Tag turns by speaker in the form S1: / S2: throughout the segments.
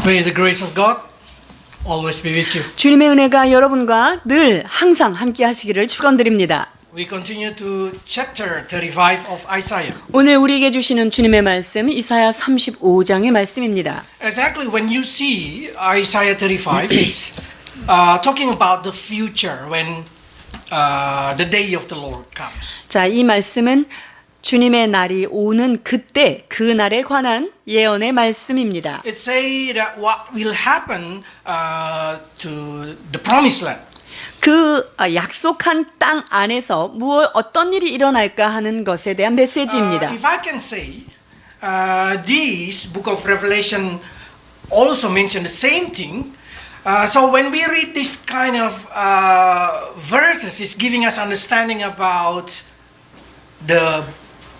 S1: May the grace of God always be with you.
S2: 주님의 은혜가 여러분과 늘 항상 함께 하시기를 축원드립니다.
S1: We continue to chapter 35 of Isaiah.
S2: 오늘 우리에게 주시는 주님의 말씀 이사야 35장의 말씀입니다.
S1: Exactly when you see Isaiah 35, it's talking about the future when the day of the Lord comes.
S2: 자, 이 말씀은 주님의 날이 오는 그때 그 날에 관한 예언의 말씀입니다.
S1: It says that what will happen to the promised land.
S2: 그 약속한 땅 안에서 어떤 일이 일어날까 하는 것에 대한 메시지입니다.
S1: If I can say, this book of Revelation also mentioned the same thing. So when we read this kind of verses, it's giving us understanding about the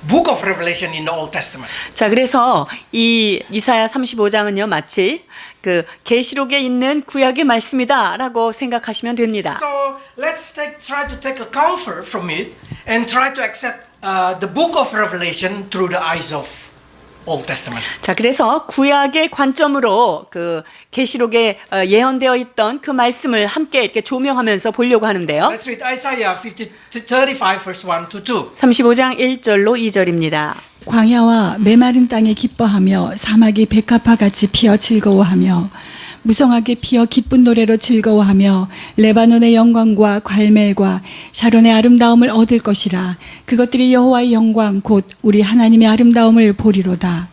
S1: book of Revelation in the Old Testament.
S2: 자, 그래서 이 이사야 35장은요, 마치 그 계시록에 있는 구약의 말씀이다라고 생각하시면 됩니다.
S1: So let's try to take a comfort from it and try to accept the book of Revelation through the eyes of Old Testament.
S2: 자, 그래서 구약의 관점으로 그 계시록에 예언되어 있던 그 말씀을 함께 이렇게 조명하면서 보려고 하는데요.
S1: Let's read Isaiah 35 verse 1 to 2.
S2: 35장 1절로 2절입니다.
S3: 광야와 메마른 땅에 기뻐하며 사막이 백합화같이 피어 즐거워하며 무성하게 피어 기쁜 노래로 즐거워하며 레바논의 영광과 갈멜과 샤론의 아름다움을 얻을 것이라. 그것들이 여호와의 영광 곧 우리 하나님의 아름다움을 보리로다.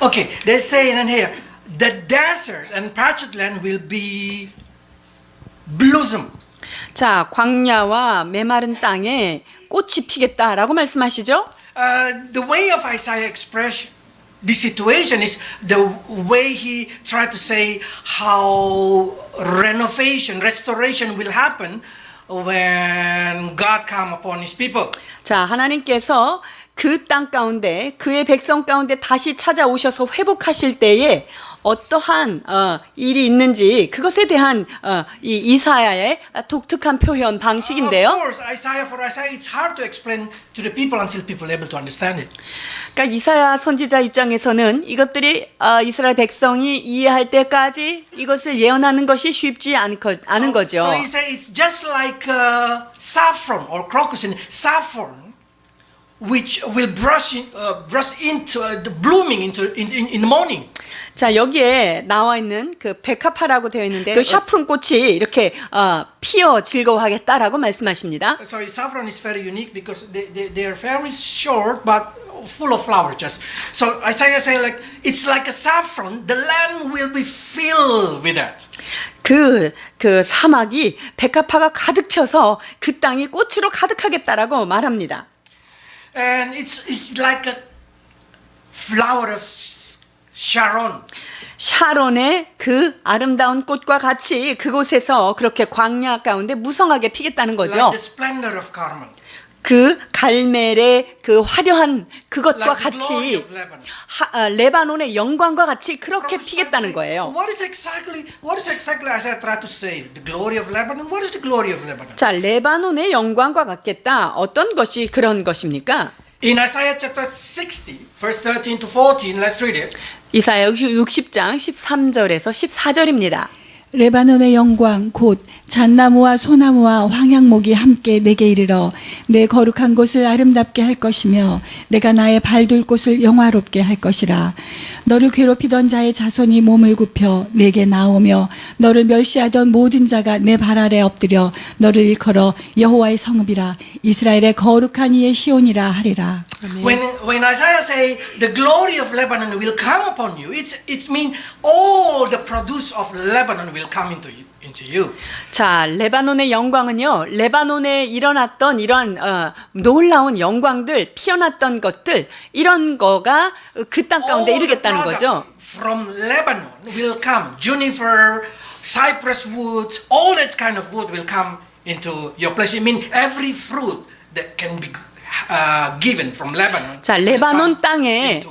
S1: Okay, they say in here, the desert and parched land will be blossom.
S2: 자, 광야와 메마른 땅에 꽃이 피겠다라고 말씀하시죠?
S1: The way of Isaiah express this situation is the way he tried to say how restoration will happen when God come upon his people.
S2: 자, 하나님께서 그 땅 가운데 그의 백성 가운데 다시 찾아오셔서 회복하실 때에 어떠한 일이 있는지 그것에 대한 이 이사야의 독특한 표현 방식인데요.
S1: Of course, for Isaiah, it's hard to explain to the people until people are able to understand it.
S2: 그러니까 이사야 선지자 입장에서는 이것들이 이스라엘 백성이 이해할 때까지 이것을 예언하는 것이 쉽지 않은 거죠.
S1: So he says it's just like saffron or crocus in saffron, which will brush into the blooming in the morning.
S2: 자, 여기에 나와 있는 그 백합화라고 되어 있는데 그 샤프론 꽃이 이렇게 피어 즐거워하겠다라고 말씀하십니다.
S1: So saffron is very unique because they are very short but full of flowers. Just so Isaiah say like it's like a saffron. The land will be filled with that.
S2: 그 사막이 백합화가 가득 펴서 그 땅이 꽃으로 가득하겠다라고 말합니다.
S1: And it's like a flower of Sharon.
S2: 샤론의 그 아름다운 꽃과 같이 그곳에서 그렇게 광야 가운데 무성하게 피겠다는 거죠.
S1: Like the splendor of Carmel.
S2: 그 갈멜의 그 화려한 그것과
S1: Like the glory
S2: 같이
S1: of Lebanon.
S2: 레바논의 영광과 같이 그렇게 피겠다는 거예요.
S1: What is exactly Isaiah tried to say? The glory of Lebanon? What is the glory of Lebanon?
S2: 자, 레바논의 영광과 같겠다. 어떤 것이 그런 것입니까?
S1: In Isaiah chapter 60, verse 13 to 14, let's read it.
S2: 이사야 60장 13절에서 14절입니다.
S3: 레바논의 영광 곧 잣나무와 소나무와 황양목이 함께 내게 이르러 내 거룩한 곳을 아름답게 할 것이며 내가 나의 발둘 곳을 영화롭게 할 것이라. 너를 괴롭히던 자의 자손이 몸을 굽혀 내게 나오며 너를 멸시하던 모든 자가 내 발 아래 엎드려 너를 일컬어 여호와의 성읍이라 이스라엘의 거룩한 이의 시온이라 하리라.
S1: When Isaiah say the glory of Lebanon will come upon you, it means all the produce of Lebanon will come into you.
S2: 자, 레바논의 영광은요, 레바논에 일어났던 이런 놀라운 영광들, 피어났던 것들, 이런 거가 그 땅 가운데 이르겠다는 거죠.
S1: From Lebanon will come. Juniper, cypress wood, all that kind of wood will come into your place. It means every fruit that can be given from Lebanon.
S2: 자, 레바논 땅에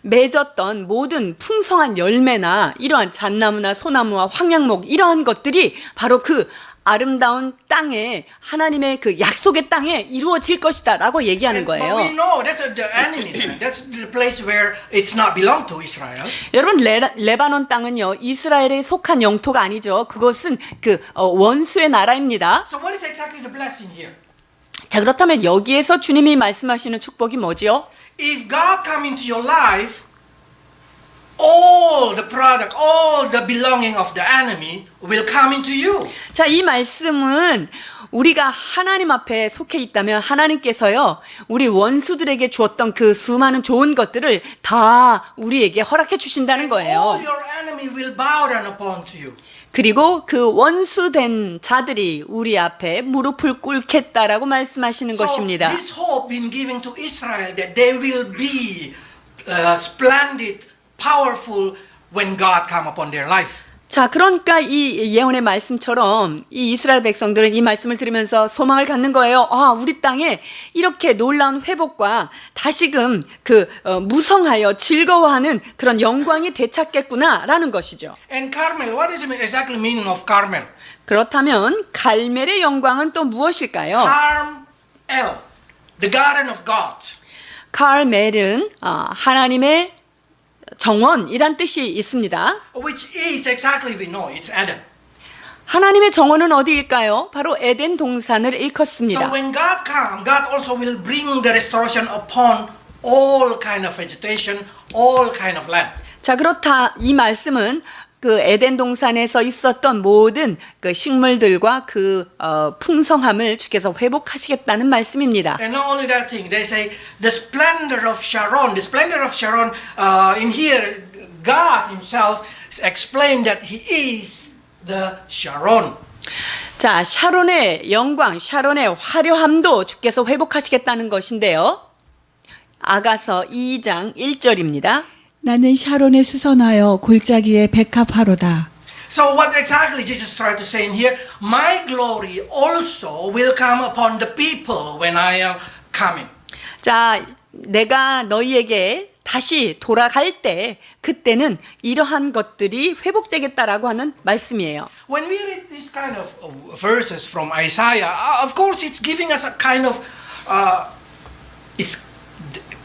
S2: 맺었던 모든 풍성한 열매나 이러한 잣나무나 소나무와 황양목 이러한 것들이 바로 그 아름다운 땅에 하나님의 그 약속의 땅에 이루어질 것이다라고 얘기하는
S1: But we
S2: 거예요.
S1: know that's the enemy land. That's the place where it's not belong to Israel.
S2: 여러분 레바논 땅은요 이스라엘에 속한 영토가 아니죠. 그것은 그 원수의 나라입니다.
S1: So what is exactly the blessing here?
S2: 자 그렇다면 여기에서 주님이 말씀하시는 축복이 뭐지요?
S1: If God come into your life, all the product, all the belonging of the enemy will come into you.
S2: 자, 이 말씀은 우리가 하나님 앞에 속해 있다면 하나님께서요, 우리 원수들에게 주었던 그 수많은 좋은 것들을 다 우리에게 허락해 주신다는
S1: All
S2: 거예요.
S1: your enemy will bow down upon to you.
S2: 그리고 그 원수된 자들이 우리 앞에 무릎을 꿇겠다라고 말씀하시는 것입니다.
S1: So this hope been given to Israel that they will be splendid, powerful when God come upon their life.
S2: 자, 그러니까 이 예언의 말씀처럼 이 이스라엘 백성들은 이 말씀을 들으면서 소망을 갖는 거예요. 아, 우리 땅에 이렇게 놀라운 회복과 다시금 무성하여 즐거워하는 그런 영광이 되찾겠구나라는 것이죠.
S1: And Carmel, what is the exactly meaning of Carmel?
S2: 그렇다면 갈멜의 영광은 또 무엇일까요?
S1: Carmel, the garden of God.
S2: 갈멜은 하나님의 정원이란 뜻이 있습니다.
S1: Which is exactly we know, it's Eden.
S2: 하나님의 정원은 어디일까요? 바로 에덴 동산을
S1: So
S2: 일컫습니다.
S1: when God comes, God also will bring the restoration upon all kind of vegetation, all kind of land.
S2: 자, 그렇다 이 말씀은 그 에덴 동산에서 있었던 모든 그 식물들과 그 풍성함을 주께서 회복하시겠다는 말씀입니다.
S1: And not only that thing, they say the splendor of Sharon. The splendor of Sharon, in here, God Himself explained that He is the Sharon.
S2: 자, 샤론의 영광, 샤론의 화려함도 주께서 회복하시겠다는 것인데요. 아가서 2장 1절입니다.
S3: 나는 샤론에 수선하여 골짜기에 백합화로다.
S1: So what exactly Jesus tried to say in here? My glory also will come upon the people when I am coming.
S2: 자, 내가 너희에게 다시 돌아갈 때 그때는 이러한 것들이 회복되겠다라고 하는 말씀이에요.
S1: When we read this kind of verses from Isaiah, of course it's giving us a kind of it's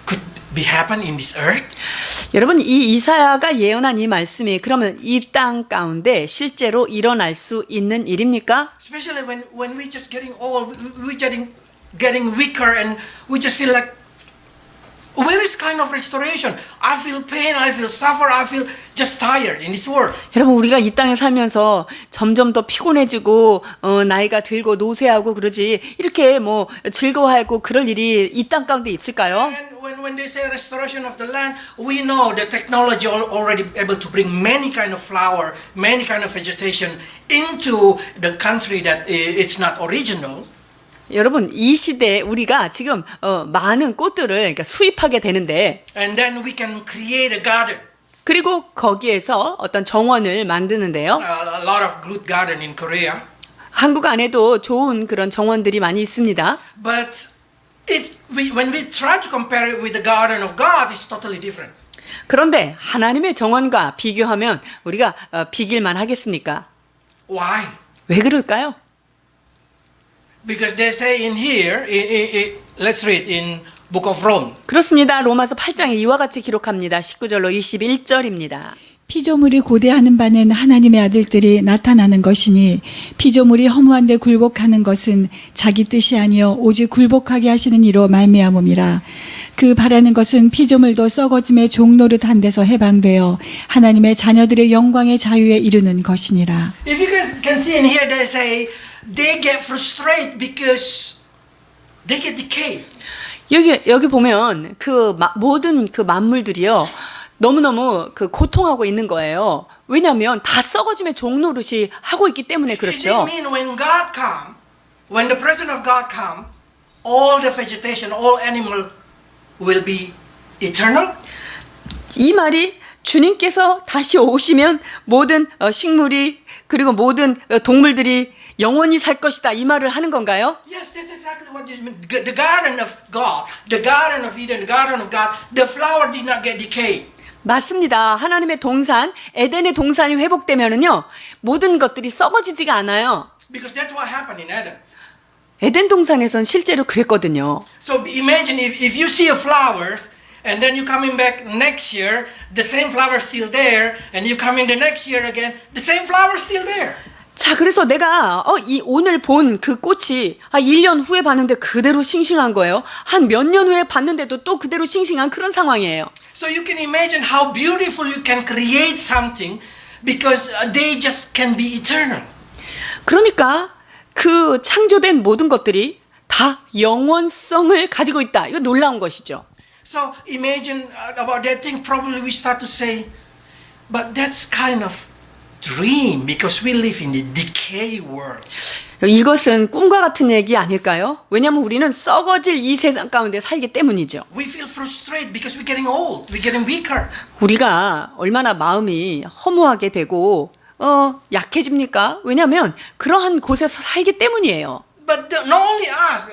S1: could be happen in this earth.
S2: 여러분 이 이사야가 예언한 이 말씀이 그러면 이 땅 가운데 실제로 일어날 수 있는 일입니까?
S1: Especially when we just getting old, we getting weaker, and we just feel like, where is kind of restoration? I feel pain, I feel suffer, I feel just tired in this world.
S2: 여러분 우리가 이 땅에 살면서 점점 더 피곤해지고 나이가 들고 노쇠하고 그러지 이렇게 뭐 즐거워하고 그럴 일이 이 땅 가운데 있을까요?
S1: And when they say restoration of the land, we know the technology already able to bring many kind of flower, many kind of vegetation into the country that it's not original.
S2: 여러분 이 시대에 우리가 지금 많은 꽃들을 그러니까 수입하게 되는데
S1: And then we can create a garden.
S2: 그리고 거기에서 어떤 정원을 만드는데요.
S1: A lot of good garden in Korea.
S2: 한국 안에도 좋은 그런 정원들이 많이 있습니다.
S1: But when we try to compare it with the garden of God, it's totally different.
S2: 그런데 하나님의 정원과 비교하면 우리가 비길만 하겠습니까?
S1: Why?
S2: 왜 그럴까요?
S1: Because they say in here, let's read in Book of Rome.
S2: 그렇습니다. 로마서 8장에 이와 같이 기록합니다. 19절로 21절입니다.
S3: 피조물이 고대하는 바는 하나님의 아들들이 나타나는 것이니 피조물이 허무한 데 굴복하는 것은 자기 뜻이 아니요 오직 굴복하게 하시는 이로 말미암음이라. 그 바라는 것은 피조물도 썩어짐의 종노릇한 데서 해방되어 하나님의 자녀들의 영광의 자유에 이르는 것이니라.
S1: If you guys can see in here, they say they get frustrated because they get decayed.
S2: 여기 보면 모든 그 만물들이요. 너무너무 고통하고 있는 거예요. 왜냐하면 다 썩어짐의 종노릇이 하고 있기 때문에
S1: It
S2: 그렇죠.
S1: mean when God come, when the presence of God come, all the vegetation, all animal will be eternal?
S2: 이 말이 주님께서 다시 오시면 모든 식물이 그리고 모든 동물들이 영원히 살 것이다 이 말을 하는 건가요?
S1: Yes, that's exactly what you mean. The garden of God, the garden of Eden, the garden of God, the flower did not get decayed.
S2: 맞습니다. 하나님의 동산, 에덴의 동산이 회복되면은요 모든 것들이 썩어지지가 않아요.
S1: Because that's what happened in Eden.
S2: 에덴 동산에선 실제로 그랬거든요.
S1: So imagine if you see a flowers and then you coming back next year, the same flower still there, and you come in the next year again, the same flower still there.
S2: 자, 그래서 내가 이 오늘 본 그 꽃이 1년 후에 봤는데 그대로 싱싱한 거예요. 한 몇 년 후에 봤는데도 또 그대로 싱싱한 그런 상황이에요.
S1: So you can imagine how beautiful you can create something because they just can be eternal.
S2: 그러니까 그 창조된 모든 것들이 다 영원성을 가지고 있다. 이거 놀라운 것이죠.
S1: So imagine about that thing, probably we start to say, but that's kind of dream because we live in a decay world.
S2: 이것은 꿈과 같은 얘기 아닐까요? 왜냐하면 우리는 썩어질 이 세상 가운데 살기 때문이죠.
S1: We feel frustrated because we're getting old, we're getting weaker.
S2: 우리가 얼마나 마음이 허무하게 되고 약해집니까? 왜냐하면 그러한 곳에서 살기 때문이에요.
S1: But not only us.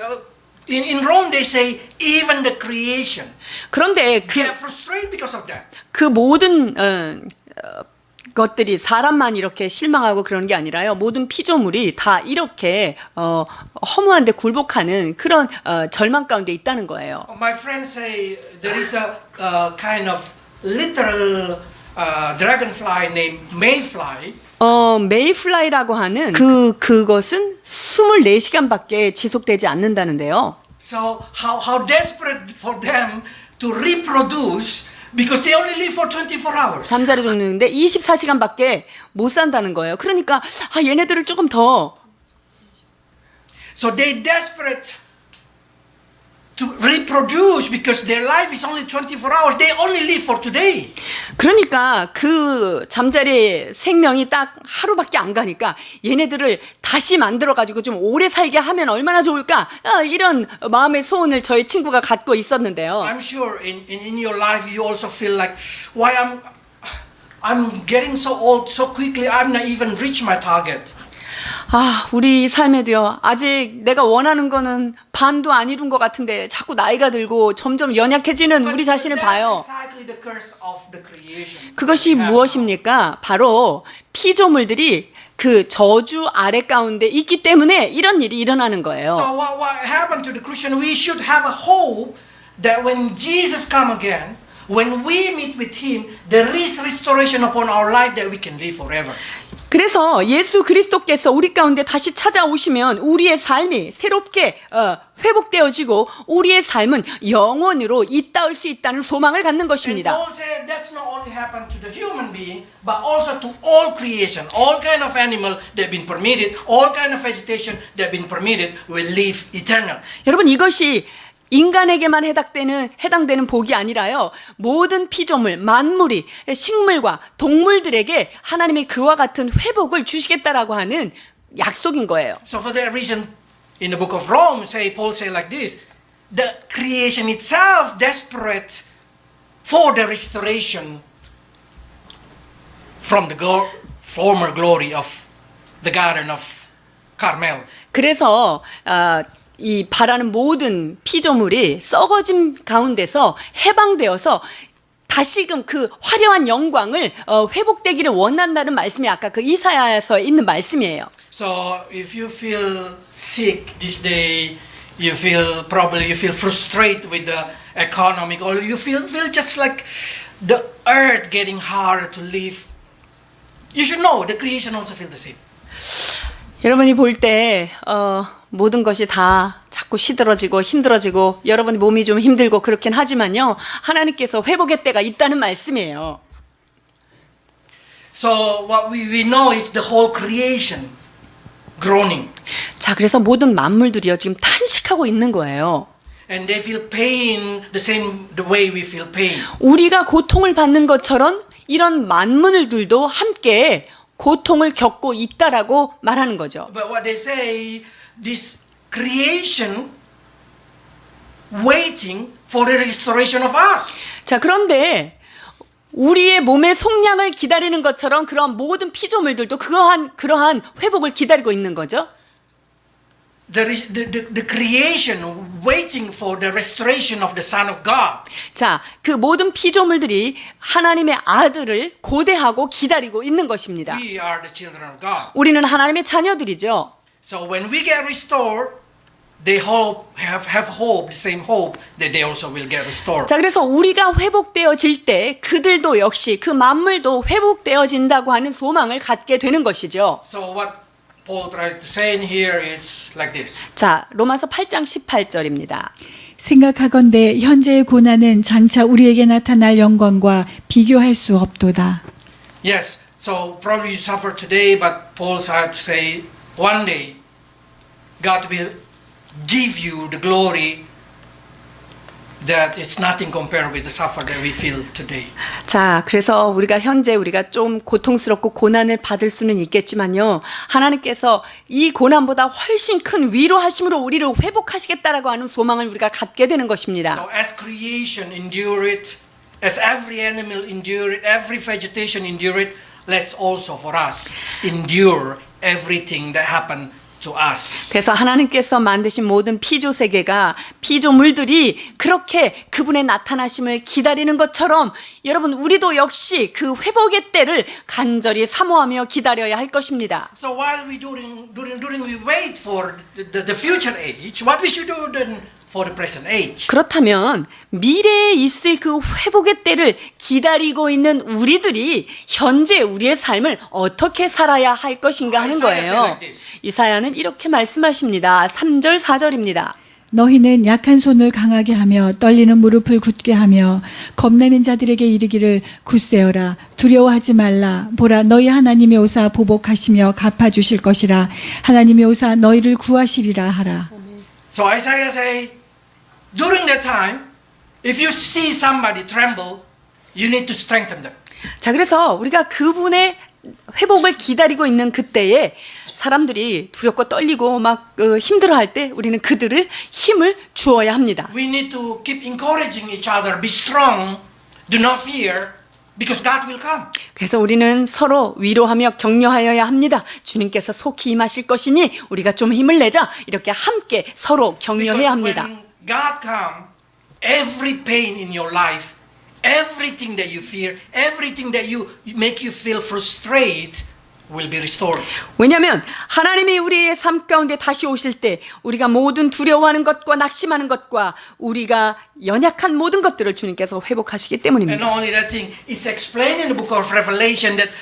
S1: In Rome they say even the creation.
S2: 그런데
S1: They are frustrated because of that.
S2: 그 모든 것들이 사람만 이렇게 실망하고 그러는 게 아니라요. 모든 피조물이 다 이렇게 허무한데 굴복하는 그런 절망 가운데 있다는 거예요.
S1: My friends say there is a kind of literal dragonfly named Mayfly.
S2: 메이플라이라고 하는 그것은 24시간밖에 지속되지 않는다는데요.
S1: So how desperate for them to reproduce because they only live for 24 hours.
S2: 잠자리 죽는데 24시간밖에 못 산다는 거예요. 그러니까 얘네들을 조금 더
S1: So they desperate to reproduce because their life is only 24 hours. They only live for today.
S2: 그러니까 그 잠자리 생명이 딱 하루밖에 안 가니까 얘네들을 다시 만들어 가지고 좀 오래 살게 하면 얼마나 좋을까? 이런 마음의 소원을 저희 친구가 갖고 있었는데요.
S1: I'm sure in your life you also feel like why I'm getting so old so quickly. I'm not even reach my target.
S2: 우리 삶에도요. 아직 내가 원하는 거는 반도 안 이룬 것 같은데 자꾸 나이가 들고 점점 연약해지는 우리 자신을 봐요.
S1: Exactly the curse of the creation.
S2: 그것이 무엇입니까? 바로 피조물들이 그 저주 아래 가운데 있기 때문에 이런 일이 일어나는 거예요.
S1: So what happened to the Christian? We should have a hope that when Jesus come again, when we meet with Him, there is restoration upon our life that we can live forever.
S2: 그래서 예수 그리스도께서 우리 가운데 다시 찾아오시면 우리의 삶이 새롭게 회복되어지고 우리의 삶은 영원으로 잇따을 수 있다는 소망을 갖는
S1: And
S2: 것입니다.
S1: Paul said that's not only happened to the human being, but also to all creation, all kind of animal that have been permitted, all kind of vegetation that have been permitted will live eternal.
S2: 여러분 이것이 인간에게만 해당되는 복이 아니라요. 모든 피조물, 만물이 식물과 동물들에게 하나님의 그와 같은 회복을 주시겠다라고 하는 약속인 거예요.
S1: So for that reason, in the book of Rome, Paul say like this: the creation itself desperate for the restoration from the former glory of the Garden of Carmel.
S2: 그래서 이 바라는 모든 피조물이 썩어짐 가운데서 해방되어서 다시금 그 화려한 영광을 회복되기를 원한다는 말씀이 아까 그 이사야에서 있는 말씀이에요.
S1: So if you feel sick this day, you feel frustrated with the economic, or you feel just like the earth getting harder to live, you should know the creation also feel the same.
S2: 여러분이 볼 때 모든 것이 다 자꾸 시들어지고 힘들어지고 여러분 몸이 좀 힘들고 그렇긴 하지만요. 하나님께서 회복의 때가 있다는 말씀이에요.
S1: So what we know is the whole creation groaning.
S2: 자, 그래서 모든 만물들이요 지금 탄식하고 있는 거예요.
S1: And they feel pain the way we feel pain.
S2: 우리가 고통을 받는 것처럼 이런 만물들도 함께 고통을 겪고 있다라고 말하는 거죠.
S1: But what they say, this creation waiting for the restoration of us.
S2: 자, 그런데 우리의 몸의 속량을 기다리는 것처럼 그런 모든 피조물들도 그러한 회복을 기다리고 있는 거죠.
S1: The creation waiting for the restoration of the Son of God.
S2: 자, 그 모든 피조물들이 하나님의 아들을 고대하고 기다리고 있는 것입니다.
S1: We are the children of God.
S2: 우리는 하나님의 자녀들이죠.
S1: So when we get restored, they have hope, the same hope that they also will get restored.
S2: 자, 그래서 우리가 회복되어질 때 그들도 역시 그 만물도 회복되어진다고 하는 소망을 갖게 되는 것이죠.
S1: So what Paul tried to say in here is like this.
S2: 자, 로마서 8장 18절입니다.
S3: 생각하건대 현재의 고난은 장차 우리에게 나타날 영광과 비교할 수 없도다.
S1: Yes, so probably you suffer today, but Paul had to say one day God will give you the glory that is nothing compared with the suffering that we feel today.
S2: 자, 그래서 우리가 현재 우리가 좀 고통스럽고 고난을 받을 수는 있겠지만요. 하나님께서 이 고난보다 훨씬 큰 위로하심으로 우리를 회복하시겠다라고 하는 소망을 우리가 갖게 되는 것입니다.
S1: So as creation endure it, as every animal endure it, every vegetation endure it, let's also for us endure everything that happened to us.
S2: 그래서 하나님께서 만드신 모든 피조 세계가 피조물들이 그렇게 그분의 나타나심을 기다리는 것처럼 여러분 우리도 역시 그 회복의 때를 간절히 사모하며 기다려야 할 것입니다.
S1: So while we during we wait for the future age, what we should do then for the present age?
S2: 그렇다면 미래에 있을 그 회복의 때를 기다리고 있는 우리들이 현재 우리의 삶을 어떻게 살아야 할 것인가 하는 거예요. 이사야는 이렇게 말씀하십니다. 3절 4절입니다.
S3: 너희는 약한 손을 강하게 하며 떨리는 무릎을 굳게 하며 겁내는 자들에게 이르기를 굳세어라 두려워하지 말라 보라 너희 하나님이 오사 보복하시며 갚아주실 것이라 하나님이 오사 너희를 구하시리라 하라.
S1: So Isaiah say, during that time, if you see somebody tremble, you need to strengthen them.
S2: 자, 그래서 우리가 그분의 회복을 기다리고 있는 그때에 사람들이 두렵고 떨리고 막 힘들어할 때 우리는 그들을 힘을 주어야 합니다.
S1: We need to keep encouraging each other, be strong, do not fear, because God will come.
S2: 그래서 우리는 서로 위로하며 격려하여야 합니다. 주님께서 속히 임하실 것이니 우리가 좀 힘을 내자. 이렇게 함께 서로 격려해야 합니다.
S1: When God come, every pain in your life, everything that you fear, everything that you make you feel frustrated will be restored.
S2: 왜냐하면 하나님이 우리의 삶 가운데 다시 오실 때 우리가 모든 두려워하는 것과 낙심하는 것과 우리가 연약한 모든 것들을 주님께서 회복하시기
S1: And
S2: 때문입니다.
S1: not only that thing, it's explained in the book of Revelation that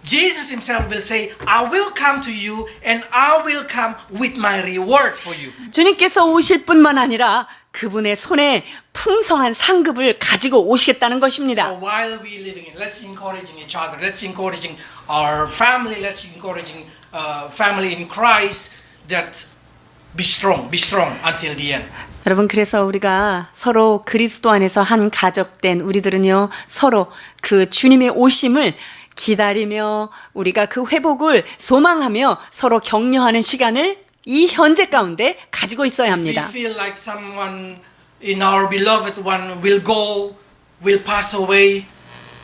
S1: Jesus himself will say, I will come to you and I will come with my reward for you.
S2: 주님께서 오실 뿐만 아니라 그분의 손에 풍성한 상급을 가지고 오시겠다는 것입니다.
S1: So while we living in, let's encouraging each other, let's encouraging our family, let's encouraging family in Christ that be strong until the end.
S2: 여러분 그래서 우리가 서로 그리스도 안에서 한 가족된 우리들은요 서로 그 주님의 오심을 기다리며 우리가 그 회복을 소망하며 서로 격려하는 시간을 이 현재 가운데 가지고 있어야
S1: We
S2: 합니다.
S1: feel like someone in our beloved one will go, will pass away.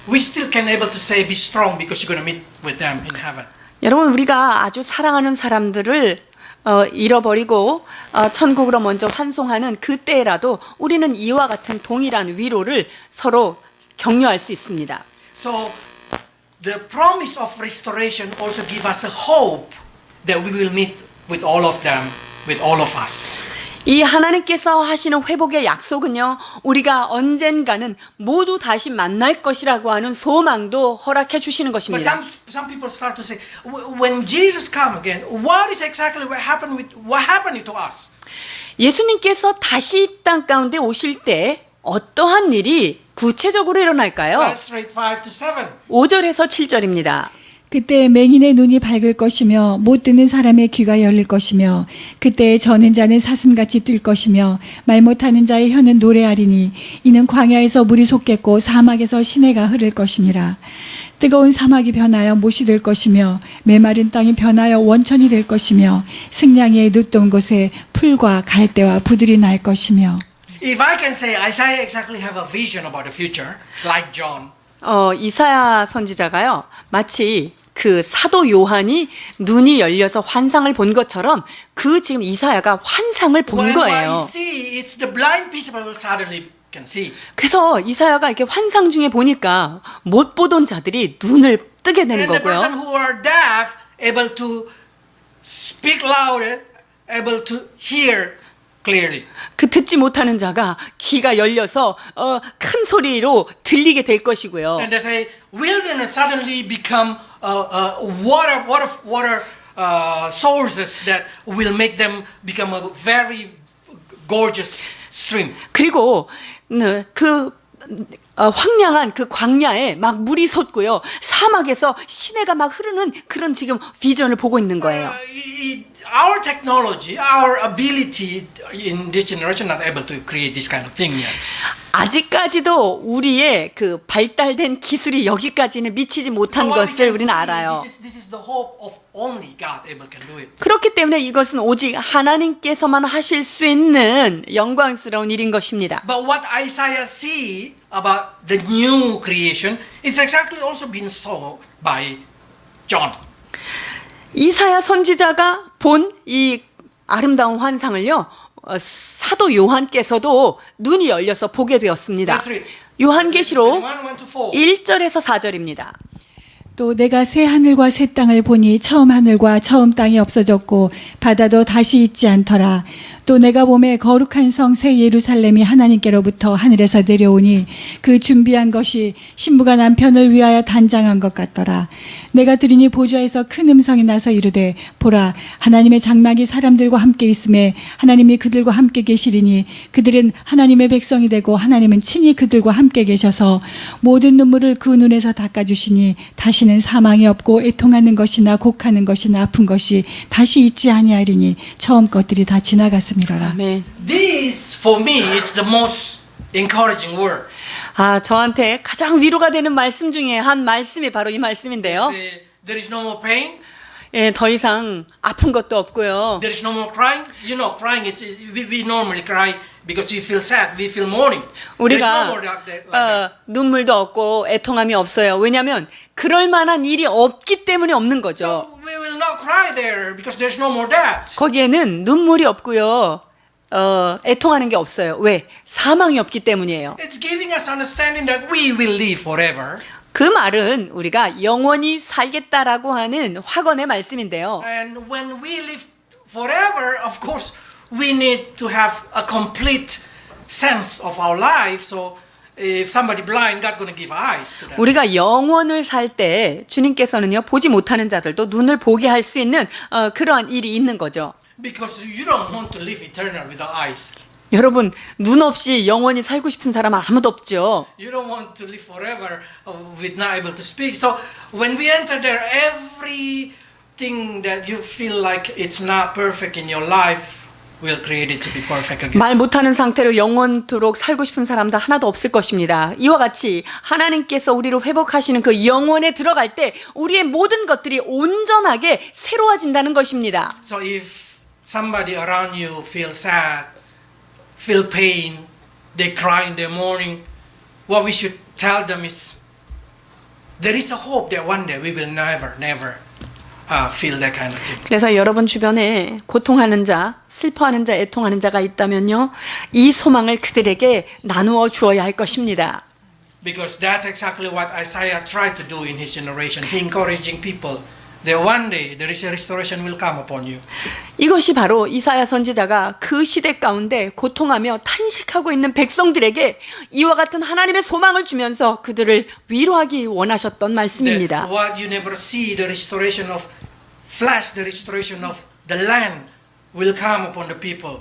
S1: We still can able to say be strong because you're going to meet with them in heaven.
S2: 여러분 우리가 아주 사랑하는 사람들을 잃어버리고 천국으로 먼저 환송하는 그때라도 우리는 이와 같은 동일한 위로를 서로 격려할 수 있습니다.
S1: So the promise of restoration also give us a hope that we will meet with all of them, with all of us.
S2: 이 하나님께서 하시는 회복의 약속은요, 우리가 언젠가는 모두 다시 만날 것이라고 하는 소망도 허락해 주시는
S1: But
S2: 것입니다.
S1: some people start to say, when Jesus come again, what is exactly what happened to us?
S2: 예수님께서 다시 이 땅 가운데 오실 때 어떠한 일이 구체적으로 일어날까요?
S1: Let's read 5 to 7.
S2: 5절에서 7절입니다.
S3: 그때 맹인의 눈이 밝을 것이며 못 듣는 사람의 귀가 열릴 것이며 그때 저는 자는 사슴같이 뛸 것이며 말 못하는 자의 혀는 노래하리니 이는 광야에서 물이 솟겠고 사막에서 시내가 흐를 것임이라. 뜨거운 사막이 변하여 못이 될 것이며 메마른 땅이 변하여 원천이 될 것이며 승냥이의 눕던 곳에 풀과 갈대와 부들이 날 것이며.
S1: If I can say Isaiah exactly have a vision about the future, like John.
S2: 이사야 선지자가요, 마치 그 사도 요한이 눈이 열려서 환상을 본 것처럼 그 지금 이사야가 환상을 본
S1: When I
S2: 거예요.
S1: see, it's the blind people suddenly can see.
S2: 그래서 이사야가 이렇게 환상 중에 보니까 못 보던 자들이 눈을 뜨게 되는
S1: And the person
S2: 거고요.
S1: who are deaf able to speak louder, able to hear clearly.
S2: 그 듣지 못하는 자가 귀가 열려서 큰 소리로 들리게 될 것이고요.
S1: And they say wilderness suddenly become water sources that will make them become a very gorgeous stream.
S2: 그리고 황량한 그 광야에 막 물이 솟고요. 사막에서 시내가 막 흐르는 그런 지금 비전을 보고 있는 거예요.
S1: Our technology, our ability in this generation not able to create this kind of thing yet.
S2: 아직까지도 우리의 그 발달된 기술이 여기까지는 미치지 못한
S1: So what we
S2: 것을
S1: can
S2: 우리는
S1: see,
S2: 알아요.
S1: This is the hope of only God able can do it.
S2: 그렇기 때문에 이것은 오직 하나님께서만 하실 수 있는 영광스러운 일인 것입니다.
S1: But what Isaiah see about the new creation is exactly also been saw by John.
S2: 이사야 선지자가 본 이 아름다운 환상을요. 사도 요한께서도 눈이 열려서 보게 되었습니다.
S1: Let's read.
S2: 요한계시록
S1: 1,
S2: 1절에서 4절입니다.
S3: 또 내가 새 하늘과 새 땅을 보니 처음 하늘과 처음 땅이 없어졌고 바다도 다시 있지 않더라. 또 내가 보매 거룩한 성 새 예루살렘이 하나님께로부터 하늘에서 내려오니 그 준비한 것이 신부가 남편을 위하여 단장한 것 같더라. 내가 들으니 보좌에서 큰 음성이 나서 이르되 보라 하나님의 장막이 사람들과 함께 있음에 하나님이 그들과 함께 계시리니 그들은 하나님의 백성이 되고 하나님은 친히 그들과 함께 계셔서 모든 눈물을 그 눈에서 닦아주시니 다시는 사망이 없고 애통하는 것이나 곡하는 것이나 아픈 것이 다시 있지 아니하리니 처음 것들이 다 지나갔음이로라.
S2: 아멘.
S1: This for me is the most encouraging word.
S2: 저한테 가장 위로가 되는 말씀 중에 한 말씀이 바로 이 말씀인데요.
S1: There is no more pain.
S2: 예, 더 이상 아픈 것도 없고요.
S1: There is no more crying. You know, crying is we normally cry because we feel sad, we feel mourning. There is no
S2: 우리가
S1: more like that.
S2: 눈물도 없고 애통함이 없어요. 왜냐하면 그럴 만한 일이 없기 때문에 없는 거죠.
S1: So we will not cry there because there is no more that.
S2: 거기에는 눈물이 없고요. 애통하는 게 없어요. 왜? 사망이 없기 때문이에요.
S1: It's giving us understanding that we will live forever.
S2: 그 말은 우리가 영원히 살겠다라고 하는 확언의 말씀인데요.
S1: And when we live forever, of course, we need to have a complete sense of our life. So if somebody blind, God going to give eyes to them.
S2: 우리가 영원을 살 때 주님께서는요 보지 못하는 자들도 눈을 보게 할 수 있는 그러한 일이 있는 거죠.
S1: Because you don't want to live eternal without eyes.
S2: 여러분 눈 없이 영원히 살고 싶은 사람은 아무도 없죠.
S1: You don't want to live forever with not able to speak. So when we enter there, everything that you feel like it's not perfect in your life will create it to be perfect again.
S2: 말 못하는 상태로 영원토록 살고 싶은 사람도 하나도 없을 것입니다. 이와 같이 하나님께서 우리를 회복하시는 그 영원에 들어갈 때 우리의 모든 것들이 온전하게 새로워진다는 것입니다.
S1: So if somebody around you feel sad, feel pain, they cry in the morning, what we should tell them is there is a hope that one day we will never feel that kind of thing.
S2: 그래서 여러분 주변에 고통하는 자, 슬퍼하는 자, 애통하는 자가 있다면요. 이 소망을 그들에게 나누어 주어야 할 것입니다.
S1: Because that's exactly what Isaiah tried to do in his generation. He encouraging people that one day there is a restoration will come upon you.
S2: 이것이 바로 이사야 선지자가 그 시대 가운데 고통하며 탄식하고 있는 백성들에게 이와 같은 하나님의 소망을 주면서 그들을 위로하기 원하셨던 말씀입니다.
S1: That what you never see, the restoration of flesh, the restoration of the land will come upon the people.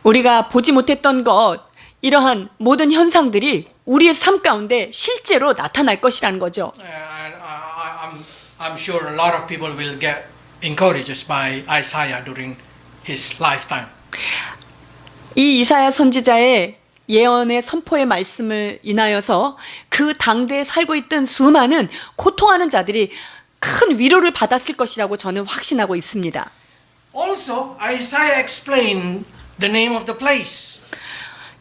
S2: 우리가 보지 못했던 것, 이러한 모든 현상들이 우리의 삶 가운데 실제로 나타날 것이라는 거죠.
S1: I'm sure a lot of people will get encouraged by Isaiah during his lifetime.
S2: 이 이사야 선지자의 예언의 선포의 말씀을 인하여서 그 당대에 살고 있던 수많은 고통하는 자들이 큰 위로를 받았을 것이라고 저는 확신하고 있습니다.
S1: Also, Isaiah explained the name of the place.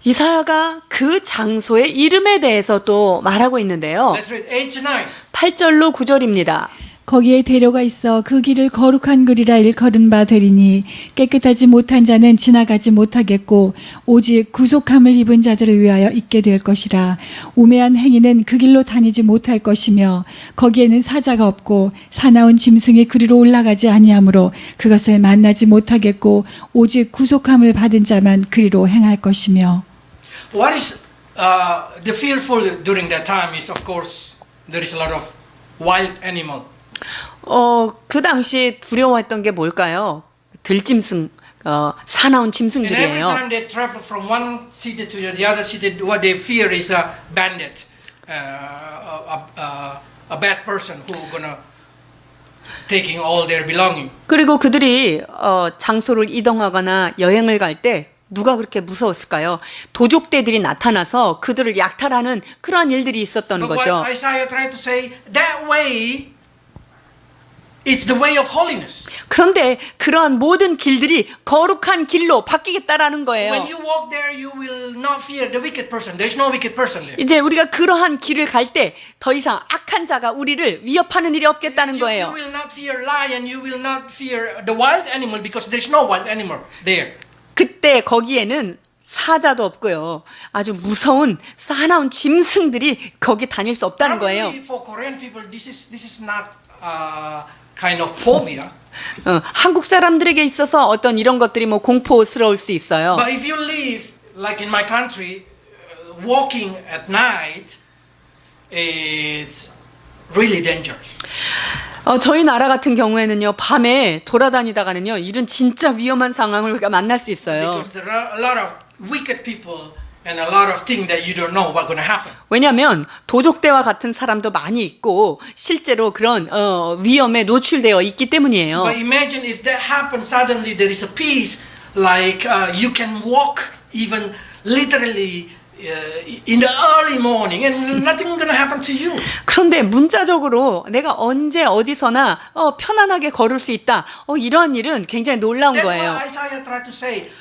S2: 이사야가 그 장소의 이름에 대해서도 말하고 있는데요.
S1: Let's read 8 to 9.
S2: 8절로 9절입니다.
S3: 거기에 대로가 있어 그 길을 거룩한 길이라 일컬은 바 되리니 깨끗하지 못한 자는 지나가지 못하겠고 오직 구속함을 입은 자들을 위하여 있게 될 것이라. 우매한 행위는 그 길로 다니지 못할 것이며 거기에는 사자가 없고 사나운 짐승이 그리로 올라가지 아니하므로 그것을 만나지 못하겠고 오직 구속함을 받은 자만 그리로 행할 것이며.
S1: What is the fearful during that time is, of course, there is a lot of wild animal.
S2: 그 당시 두려워했던 게 뭘까요? 들짐승, 사나운
S1: And every
S2: 짐승들이에요.
S1: time they travel from one city to the other city, what they fear is a bandit, a bad person who gonna taking all their belonging.
S2: 그리고 그들이 장소를 이동하거나 여행을 갈 때 누가 그렇게 무서웠을까요? 도적대들이 나타나서 그들을 약탈하는 그러한 일들이 있었던
S1: But
S2: 거죠.
S1: what Isaiah tried to say, that way, it's the way of holiness.
S2: 그런데 그러한 모든 길들이 거룩한 길로 바뀌겠다라는 거예요.
S1: When you walk there, you will not fear the wicked person. There is no wicked person there.
S2: 이제 우리가 그러한 길을 갈 때 더 이상 악한 자가 우리를 위협하는 일이 없겠다는
S1: You
S2: 거예요.
S1: will not fear lion. You will not fear the wild animal because there is no wild animal there.
S2: 그때 거기에는 사자도 없고요. 아주 무서운 사나운 짐승들이 거기 다닐 수 없다는 거예요.
S1: Probably for Korean people, this is not kind of phobia.
S2: 한국 사람들에게 있어서 어떤 이런 것들이 뭐 공포스러울 수 있어요.
S1: But if you live like in my country, walking at night, it's really dangerous.
S2: 저희 나라 같은 경우에는요, 밤에 돌아다니다가는요, 이런 진짜 위험한 상황을 우리가 만날 수 있어요.
S1: Because there are a lot of wicked people and a lot of things that you don't know what going to happen.
S2: 왜냐하면 도적대와 같은 사람도 많이 있고 실제로 그런 위험에 노출되어 있기 때문이에요.
S1: But imagine if that happens suddenly, there is a peace, like you can walk even literally in the early morning and nothing gonna happen to you.
S2: 그런데 문자적으로 내가 언제 어디서나 편안하게 걸을 수 있다. 이러한 일은 굉장히 놀라운
S1: That's
S2: 거예요.
S1: what Isaiah tried to say.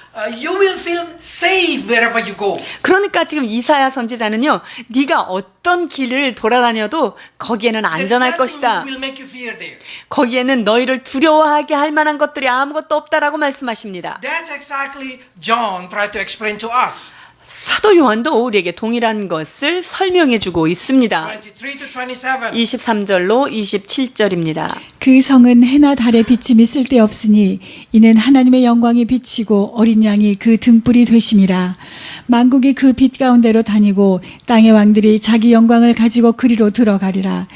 S1: You will feel safe wherever you go.
S2: 그러니까 지금 이사야 선지자는요, 네가 어떤 길을 돌아다녀도 거기에는
S1: There's
S2: 안전할
S1: nothing
S2: 것이다.
S1: will make you fear there.
S2: 거기에는 너희를 두려워하게 할 만한 것들이 아무것도 없다라고 말씀하십니다.
S1: That's exactly John tried to explain to us.
S2: 사도 요한도 우리에게 동일한 것을 설명해 주고 있습니다.
S1: 23 to 27.
S2: 23절로 27절입니다.
S3: 그 성은 해나 달의 비침이 쓸데없으니 이는 하나님의 영광이 비치고 어린 양이 그 등불이 되심이라. 만국이 그 빛 가운데로 다니고 땅의 왕들이 자기 영광을 가지고 그리로 들어가리라.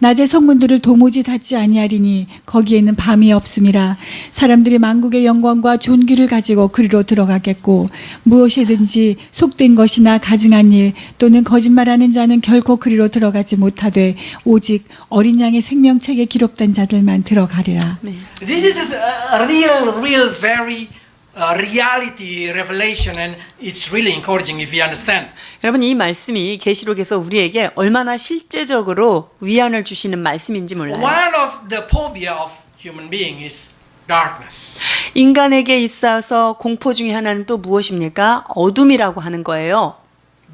S3: 낮의 성문들을 도무지 닫지 아니하리니 거기에는 밤이 없음이라. 사람들이 만국의 영광과 존귀를 가지고 그리로 들어가겠고 무엇이든지 속된 것이나 가증한 일 또는 거짓말하는 자는 결코 그리로 들어가지 못하되 오직 어린 양의 생명책에 기록된 자들만 들어가리라.
S1: This is a real, very reality revelation, and it's really encouraging if you understand.
S2: 여러분, 이 말씀이 계시록에서 우리에게 얼마나 실제적으로 위안을 주시는 말씀인지 몰라요.
S1: One of the phobia of human being is darkness.
S2: 인간에게 있어서 공포 중에 하나는 또 무엇입니까? 어둠이라고 하는 거예요.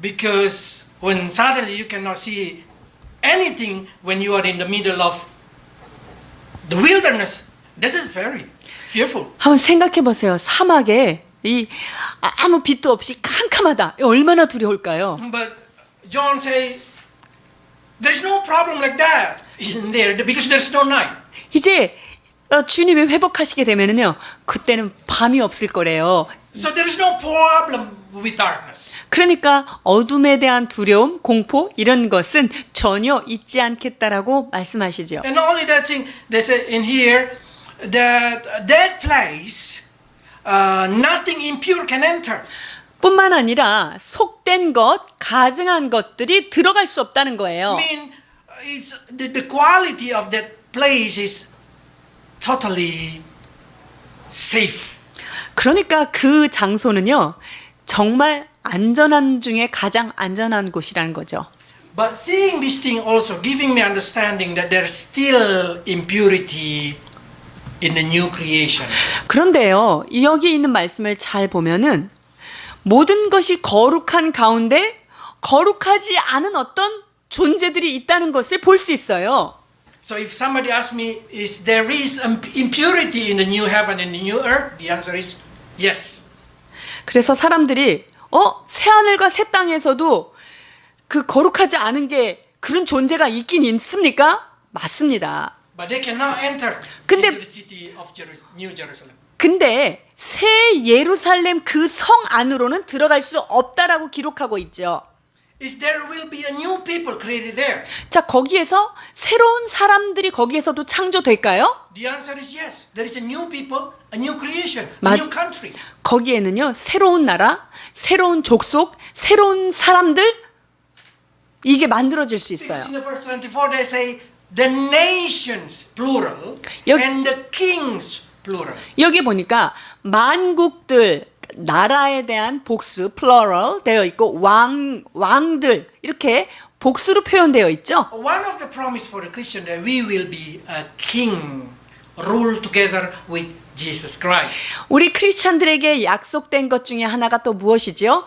S1: Because when suddenly you cannot see anything when you are in the middle of the wilderness, this is very fearful.
S2: 한번 생각해 보세요. 사막에 이 아무 빛도 없이 캄캄하다. 얼마나 두려울까요?
S1: But John say there's no problem like that in there because there's no night.
S2: 이제 주님이 회복하시게 되면은요, 그때는 밤이 없을 거래요.
S1: So there is no problem with darkness.
S2: 그러니까 어둠에 대한 두려움, 공포 이런 것은 전혀 있지 않겠다라고 말씀하시죠.
S1: And not only that thing, they say in here that place nothing impure can enter.
S2: 뿐만 아니라 속된 것, 가증한 것들이 들어갈 수 없다는 거예요.
S1: I mean, it's the quality of that place is totally safe.
S2: 그러니까 그 장소는요, 정말 안전한 중에 가장 안전한 곳이라는 거죠.
S1: But seeing this thing also giving me understanding that there's still impurity in the new creation.
S2: 그런데요, 여기 있는 말씀을 잘 보면은 모든 것이 거룩한 가운데 거룩하지 않은 어떤 존재들이 있다는 것을 볼 수 있어요.
S1: So if somebody asks me, is there is impurity in the new heaven and the new earth? The answer is yes.
S2: 그래서 사람들이 새 하늘과 새 땅에서도 그 거룩하지 않은 게 그런 존재가 있긴 있습니까? 맞습니다.
S1: But they cannot enter
S2: 근데-
S1: into the city of New Jerusalem.
S2: 근데 새 예루살렘 그 성 안으로는 들어갈 수 없다라고 기록하고 있죠.
S1: Is there will be a new people created there?
S2: 자, 거기에서 새로운 사람들이 거기에서도 창조될까요?
S1: The answer is yes. There is a new people, a new creation, a
S2: 맞-
S1: new country.
S2: 거기에는요, 새로운 나라, 새로운 족속, 새로운 사람들 이게 만들어질 수 있어요.
S1: In the verse 24 they say the nations plural
S2: 여기-
S1: and the kings plural.
S2: 여기 보니까 만국들 나라에 대한 복수 plural 되어 있고 왕들 이렇게 복수로 표현되어 있죠.
S1: One of the promise for the Christian that we will be a king, rule together with Jesus Christ.
S2: 우리 크리스찬들에게 약속된 것 중에 하나가 또 무엇이죠?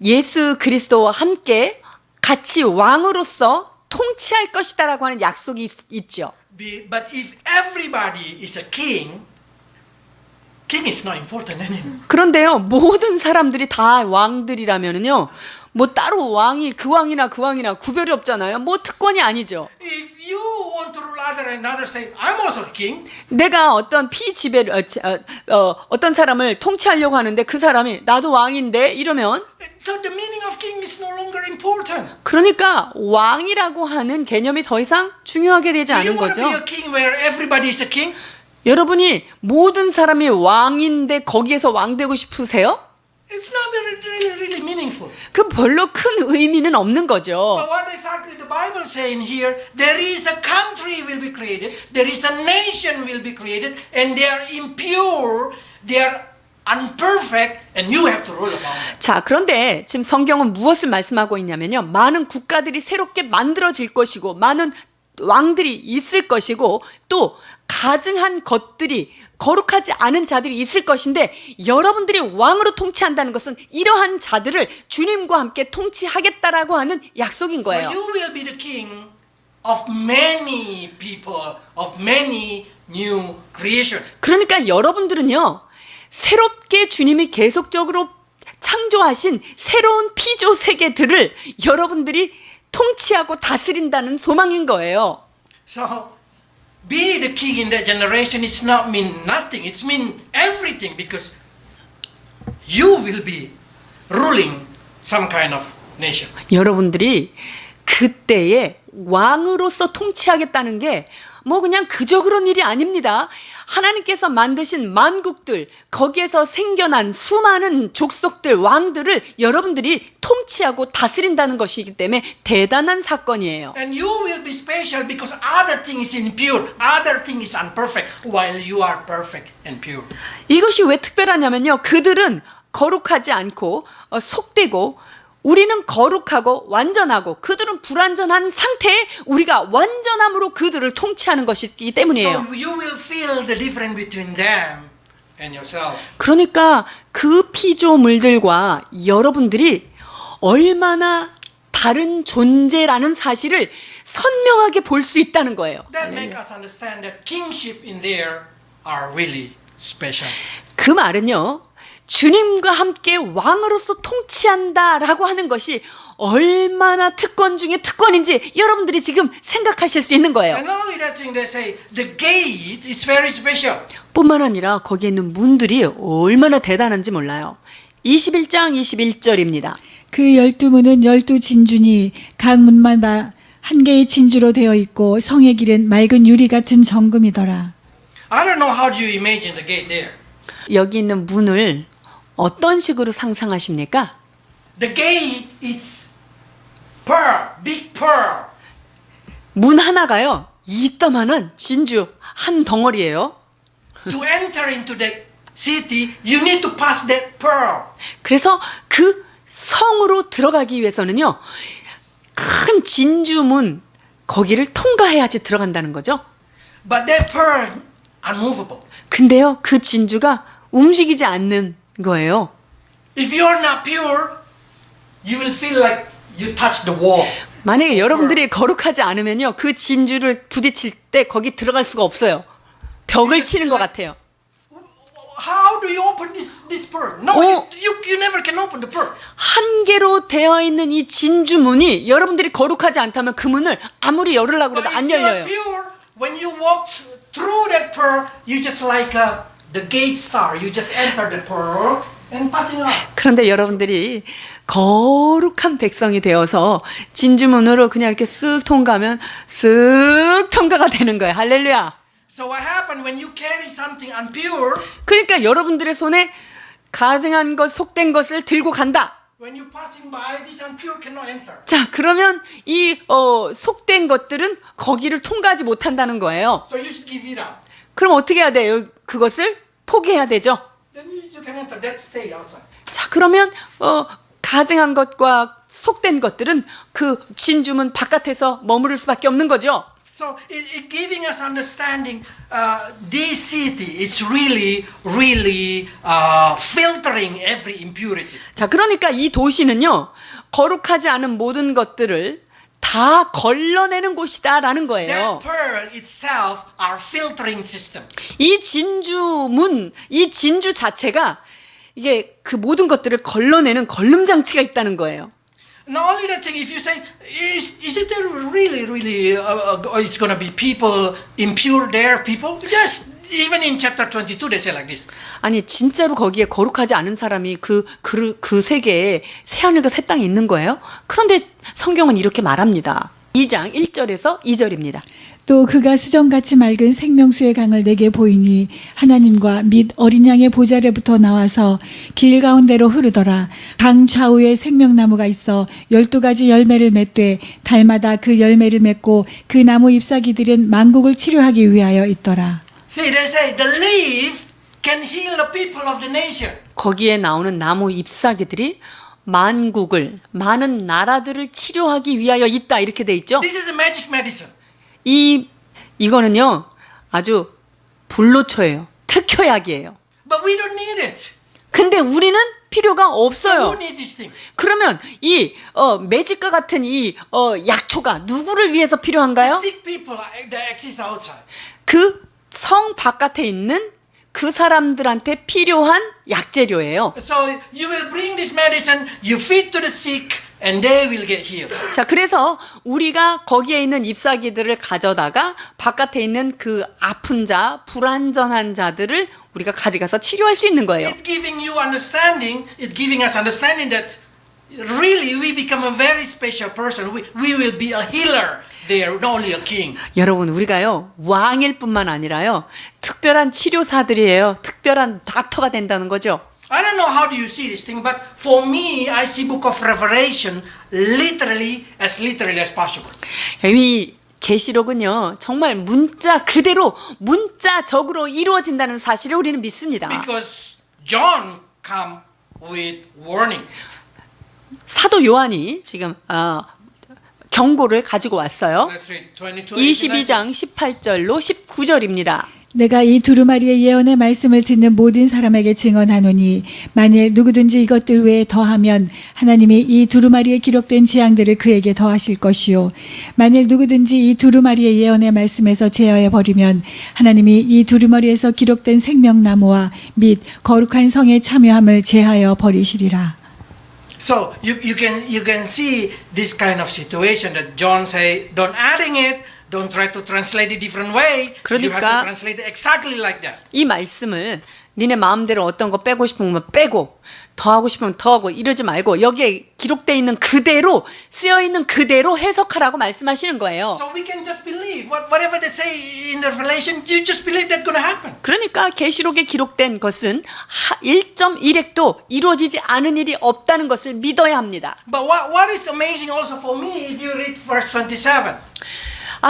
S2: 예수 그리스도와 함께 같이 왕으로서 통치할 것이다라고 하는 약속이 있죠.
S1: But if everybody is a king is not important anymore.
S2: 그런데요, 모든 사람들이 다 왕들이라면은요, 뭐 따로 왕이 그 왕이나 그 왕이나 구별이 없잖아요. 뭐 특권이 아니죠.
S1: If you want to rule other and other say, I'm also a king.
S2: 내가 어떤 피지배를 어떤 사람을 통치하려고 하는데 그 사람이 나도 왕인데 이러면
S1: So the meaning of king is no longer important.
S2: 그러니까 왕이라고 하는 개념이 더 이상 중요하게 되지
S1: Do you
S2: 않은
S1: want to
S2: 거죠.
S1: be a king where everybody is a king?
S2: 여러분이 모든 사람이 왕인데 거기에서 왕 되고 싶으세요?
S1: It's not really meaningful.
S2: 그 별로 큰 의미는 없는 거죠.
S1: But what exactly the Bible saying here, there is a country will be created, there is a nation will be created, and they are impure, they are unperfect, and you have to rule upon them.
S2: 자, 그런데 지금 성경은 무엇을 말씀하고 있냐면요. 많은 국가들이 새롭게 만들어질 것이고 많은 왕들이 있을 것이고 또 가증한 것들이 거룩하지 않은 자들이 있을 것인데 여러분들이 왕으로 통치한다는 것은 이러한 자들을 주님과 함께 통치하겠다라고 하는 약속인 거예요.
S1: So you will be the king of many people, of many new creation.
S2: 그러니까 여러분들은요. 새롭게 주님이 계속적으로 창조하신 새로운 피조 세계들을 여러분들이 통치하고 다스린다는 소망인 거예요.
S1: So be the king in that generation is not mean nothing. It's mean everything because you will be ruling some kind of nation.
S2: 여러분들이 그때에 왕으로서 통치하겠다는 게 뭐 그냥 그저 그런 일이 아닙니다. 하나님께서 만드신 만국들, 거기에서 생겨난 수많은 족속들, 왕들을 여러분들이 통치하고 다스린다는 것이기 때문에 대단한 사건이에요.
S1: And you will be special because other thing is impure, other thing is unperfect, while you are perfect and pure.
S2: 이것이 왜 특별하냐면요. 그들은 거룩하지 않고 속되고 우리는 거룩하고 완전하고 그들은 불완전한 상태에 우리가 완전함으로 그들을 통치하는 것이기 때문이에요.
S1: So you will feel the difference between them and yourself.
S2: 그러니까 그 피조물들과 여러분들이 얼마나 다른 존재라는 사실을 선명하게 볼 수 있다는 거예요.
S1: That make us understand that kingship in there are really special.
S2: 그 말은요. 주님과 함께 왕으로서 통치한다라고 하는 것이 얼마나 특권 중에 특권인지 여러분들이 지금 생각하실 수 있는 거예요.
S1: And not only that thing, they say the gate is very special.
S2: 뿐만 아니라 거기에 있는 문들이 얼마나 대단한지 몰라요. 21장 21절입니다.
S3: 그 12문은 12진주니 각 문마다 한 개의 진주로 되어 있고 성의 길은 맑은 유리 같은 정금이더라.
S1: I don't know how do you imagine the gate there.
S2: 여기 있는 문을 어떤 식으로 상상하십니까?
S1: The gate is pearl, big pearl.
S2: 문 하나가요. 이따만한 진주 한 덩어리예요.
S1: To enter into the city, you need to pass that pearl.
S2: 그래서 그 성으로 들어가기 위해서는요. 큰 진주문 거기를 통과해야지 들어간다는 거죠.
S1: But that pearl unmovable.
S2: 근데요. 그 진주가 움직이지 않는 거예요.
S1: If you're not pure, you will feel like you touch the wall.
S2: 만약에 여러분들이 거룩하지 않으면요, 그 진주를 부딪힐 때 거기 들어갈 수가 없어요. 벽을 치는 것 같아요.
S1: How do you open this pearl? No,
S2: Oh.
S1: you never can open the pearl.
S2: 한 개로 되어 있는 이 진주 문이 여러분들이 거룩하지 않다면 그 문을 아무리 열으려고
S1: But
S2: 해도 안
S1: if you are
S2: 열려요.
S1: pure, when you walk through that pearl, you just like the gate star. You just enter the pearl and passing out.
S2: 그런데 여러분들이 거룩한 백성이 되어서 진주문으로 그냥 이렇게 쓱 통과하면 쓱 통과가 되는 거예요. 할렐루야.
S1: So what happened when you carry something unpure?
S2: 그러니까 여러분들의 손에 가증한 것, 속된 것을 들고 간다.
S1: When you passing by, this unpure cannot enter.
S2: 자, 그러면 이 속된 것들은 거기를 통과하지 못한다는 거예요.
S1: So you should give it up.
S2: 그럼 어떻게 해야 돼요? 그것을 포기해야 되죠.
S1: Then you can enter. That stay outside.
S2: 자, 그러면 가증한 것과 속된 것들은 그 진주문 바깥에서 머무를 수밖에 없는 거죠.
S1: So it giving us understanding. This city is really filtering every impurity.
S2: 자, 그러니까 이 도시는요, 거룩하지 않은 모든 것들을 다 걸러내는 곳이다라는 거예요.
S1: That pearl itself are filtering system.
S2: 이 진주문, 이 진주 자체가 이게 그 모든 것들을 걸러내는 걸름 장치가 있다는 거예요.
S1: Not only that thing, if you say, is it there really, it's going to be people impure there, people? Yes, even in chapter 22 they say like this.
S2: 아니 진짜로 거기에 거룩하지 않은 사람이 그 세계에 새하늘과 새 땅이 있는 거예요? 그런데 성경은 이렇게 말합니다. 2장 1절에서 2절입니다.
S3: 또 그가 수정같이 맑은 생명수의 강을 내게 보이니 하나님과 및 어린 양의 보좌로부터 나와서 길 가운데로 흐르더라. 강 좌우에 생명나무가 있어 12가지 열매를 맺되 달마다 그 열매를 맺고 그 나무 잎사귀들은 만국을 치료하기 위하여 있더라.
S1: See, they say the leaf can heal the people of the nation.
S2: 거기에 나오는 나무 잎사귀들이 만국을, 많은 나라들을 치료하기 위하여 있다 이렇게 돼 있죠.
S1: This is a magic medicine.
S2: 이거는요 아주 불로초예요. 특효약이에요.
S1: But we don't need it.
S2: 근데 우리는 필요가
S1: So
S2: 없어요.
S1: who need this thing?
S2: 그러면 이 매직과 같은 이 약초가 누구를 위해서 필요한가요?
S1: The sick people that exist outside.
S2: 그 성 바깥에 있는 그 사람들한테 필요한 약재료예요.
S1: So you will bring this medicine, you feed to the sick, and they will get healed.
S2: 자, 그래서 우리가 거기에 있는 잎사귀들을 가져다가 바깥에 있는 그 아픈 자, 불완전한 자들을 우리가 가져가서 치료할 수 있는 거예요.
S1: It giving you understanding, it giving us understanding that really we become a very special person. We will be a healer there, not only a king.
S2: 여러분, 우리가요 왕일 뿐만 아니라요 특별한 치료사들이에요. 특별한 닥터가 된다는 거죠.
S1: I don't know how do you see this thing, but for me, I see Book of Revelation literally as possible.
S2: 이 계시록은요 정말 문자 그대로 문자적으로 이루어진다는 사실을 우리는 믿습니다.
S1: Because John come with warning.
S2: 사도 요한이 지금 경고를 가지고 왔어요.
S1: Let's read 22,
S2: 22장 18절로 19절입니다.
S3: 내가 이 두루마리의 예언의 말씀을 듣는 모든 사람에게 증언하노니 만일 누구든지 이것들 외에 더하면 하나님이 이 두루마리에 기록된 재앙들을 그에게 더하실 것이요 만일 누구든지 이 두루마리의 예언의 말씀에서 제어해 버리면 하나님이 이 두루마리에서 기록된 생명나무와 및 거룩한 성의 참여함을 제하여 버리시리라.
S1: So you can see this kind of situation that John say, don't adding it, don't try to translate it different way. You have to
S2: 그러니까
S1: translate it exactly like that.
S2: 이 말씀을 니네 마음대로 어떤 거 빼고 싶으면 빼고 더하고 싶으면 더하고 이러지 말고 여기에 기록되어 있는 그대로 쓰여 있는 그대로 해석하라고 말씀하시는 거예요.
S1: So we can just believe whatever they say in the Revelation. You just believe that's going to happen.
S2: 그러니까 계시록에 기록된 것은 1.1획도 이루어지지 않은 일이 없다는 것을 믿어야 합니다.
S1: But what is amazing also for me if you read verse 27.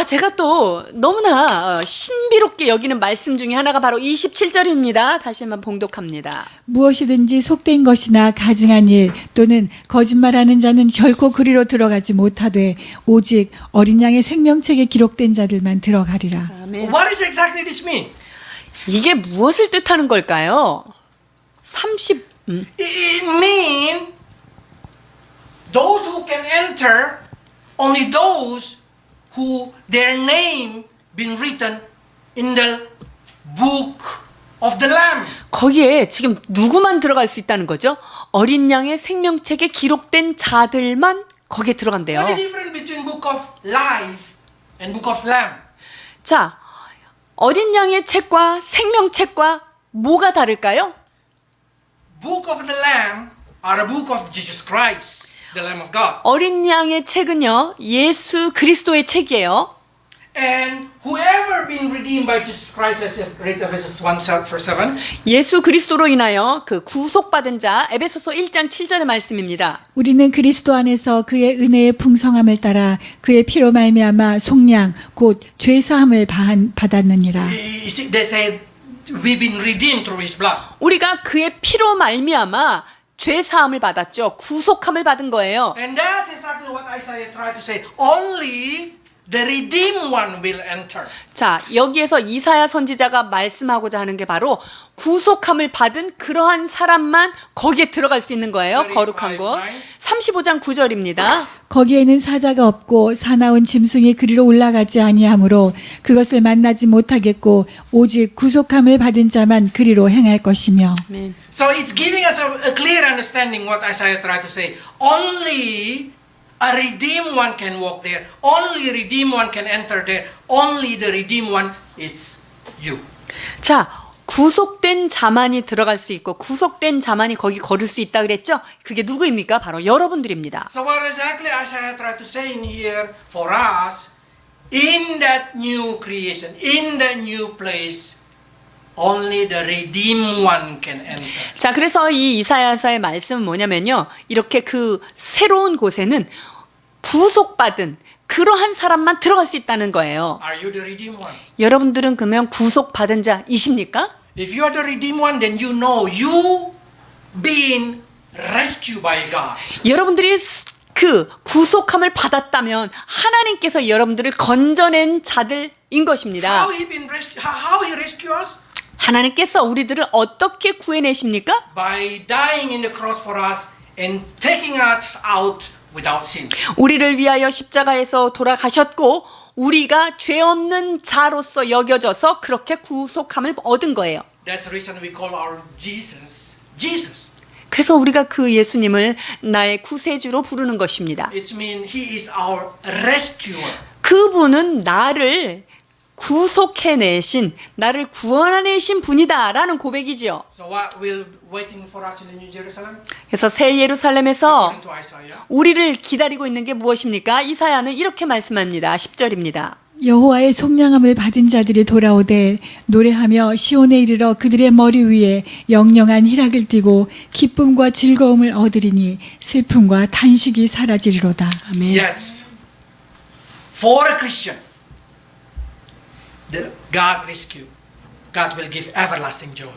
S2: 제가 또 너무나 신비롭게 여기는 말씀 중에 하나가 바로 27절입니다. 다시 한번 봉독합니다.
S3: 무엇이든지 속된 것이나 가증한 일 또는 거짓말하는 자는 결코 그리로 들어가지 못하되 오직 어린 양의 생명책에 기록된 자들만 들어가리라.
S2: 아멘.
S1: What does exactly this mean?
S2: 이게 무엇을 뜻하는 걸까요?
S1: It means those who can enter only those who their name been written in the book of the Lamb.
S2: 거기에 지금 누구만 들어갈 수 있다는 거죠? 어린 양의 생명책에 기록된 자들만 거기에 들어간대요.
S1: What is the difference between book of life and book of Lamb?
S2: 자, 어린 양의 책과 생명책과 뭐가 다를까요?
S1: Book of the Lamb are a book of Jesus Christ, the Lamb of God.
S2: 어린 양의 책은요, 예수 그리스도의 책이에요.
S1: And whoever been redeemed by Jesus Christ, let's read Ephesians 1 verse 7.
S2: 예수 그리스도로 인하여 그 구속받은 자, 에베소서 1장 7절의 말씀입니다.
S3: 우리는 그리스도 안에서 그의 은혜의 풍성함을 따라 그의 피로 말미암아 속량 곧 죄 사함을 받았느니라.
S1: They said we've been redeemed through His blood.
S2: 우리가 그의 피로 말미암아 죄 사함을 받았죠. 구속함을 받은 거예요.
S1: And that's exactly what Isaiah tried to say. Only the redeemed one will enter.
S2: 자, 여기에서 이사야 선지자가 말씀하고자 하는 게 바로 구속함을 받은 그러한 사람만 거기에 들어갈 수 있는 거예요. 거룩한 곳. 35장 9절입니다.
S3: 거기에는 사자가 없고 사나운 짐승이 그리로 올라가지 아니하므로 그것을 만나지 못하겠고 오직 구속함을 받은 자만 그리로 행할 것이며.
S2: 아멘.
S1: So it's giving us a clear understanding what Isaiah tried to say. Only a redeemed one can walk there. Only a redeemed one can enter there. Only the redeemed one is you.
S2: 자, 구속된 자만이 들어갈 수 있고 구속된 자만이 거기 걸을 수 있다 그랬죠? 그게 누구입니까? 바로 여러분들입니다.
S1: So what exactly Isaiah tried to say in here for us, in that new creation, in that new place, only the redeemed one can enter.
S2: 자, 그래서 이 이사야서의 말씀은 뭐냐면요. 이렇게 그 새로운 곳에는 구속받은 그러한 사람만 들어갈 수 있다는 거예요.
S1: Are you the redeemed one?
S2: 여러분들은 그러면 구속받은 자이십니까?
S1: If you are the redeemed one, then you know you been rescued by God.
S2: 여러분들이 그 구속함을 받았다면 하나님께서 여러분들을 건져낸 자들인 것입니다.
S1: How he rescued us?
S2: 하나님께서 우리들을 어떻게 구해내십니까?
S1: By dying in the cross for us and taking us out without sin.
S2: 우리를 위하여 십자가에서 돌아가셨고 우리가 죄 없는 자로서 여겨져서 그렇게 구속함을 얻은 거예요.
S1: That's the reason we call our Jesus, Jesus.
S2: 그래서 우리가 그 예수님을 나의 구세주로 부르는 것입니다.
S1: It means He is our rescuer.
S2: 그분은 나를 구속해내신, 나를 구원해내신 분이다라는 고백이지요.
S1: So what will waiting for us in the New Jerusalem?
S2: 그래서 새 예루살렘에서
S1: According to Isaiah.
S2: 우리를 기다리고 있는 게 무엇입니까? 이사야는 이렇게 말씀합니다. 10절입니다.
S3: 여호와의 속량함을 받은 자들이 돌아오되 노래하며 시온에 이르러 그들의 머리 위에 영영한 희락을 띠고 기쁨과 즐거움을 얻으리니 슬픔과 탄식이 사라지리로다.
S2: 아멘.
S1: Yes. For a Christian, the God rescue. God will give everlasting joy.